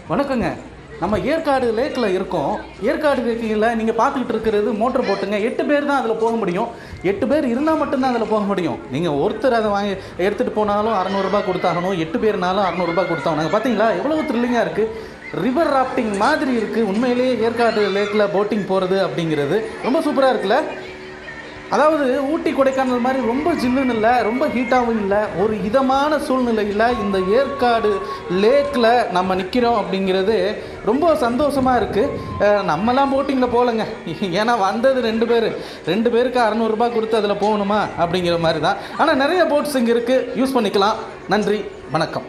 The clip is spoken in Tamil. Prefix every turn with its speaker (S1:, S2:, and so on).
S1: வணக்கங்க. நம்ம ஏற்காடு லேக்கில் இருக்கோம். ஏற்காடு லேக்கில் நீங்கள் பார்த்துக்கிட்டு இருக்கிறது மோட்டர் போட்டுங்க. 8 பேர் தான் அதில் போக முடியும். 8 பேர் இருந்தால் மட்டும்தான் அதில் போக முடியும். நீங்கள் ஒருத்தர் அதை வாங்கி எடுத்துகிட்டு போனாலும் ₹600 கொடுத்தாகணும். 8 பேர்னாலும் ₹600 கொடுத்தாகணும். நாங்கள் பார்த்தீங்களா எவ்வளோ த்ரில்லிங்காக இருக்குது. ரிவர் ராஃப்டிங் மாதிரி இருக்குது. உண்மையிலேயே ஏற்காடு லேக்கில் போட்டிங் போகிறது அப்படிங்கிறது ரொம்ப சூப்பராக இருக்குல்ல. அதாவது ஊட்டி கொடைக்கானல் மாதிரி ரொம்ப ஜில்லுன்னு இல்லை, ரொம்ப ஹீட்டாகவும் இல்லை, ஒரு இதமான சூழ்நிலையில் இந்த ஏற்காடு லேக்கில் நம்ம நிற்கிறோம் அப்படிங்கிறது ரொம்ப சந்தோஷமாக இருக்குது. நம்மலாம் போட்டிங்கில் போகலைங்க, ஏன்னா வந்தது 2 பேர், 2 பேருக்கு ₹600 கொடுத்து அதில் போகணுமா அப்படிங்கிற மாதிரி தான். ஆனால் நிறைய போட்ஸ் இங்கே இருக்குது, யூஸ் பண்ணிக்கலாம். நன்றி, வணக்கம்.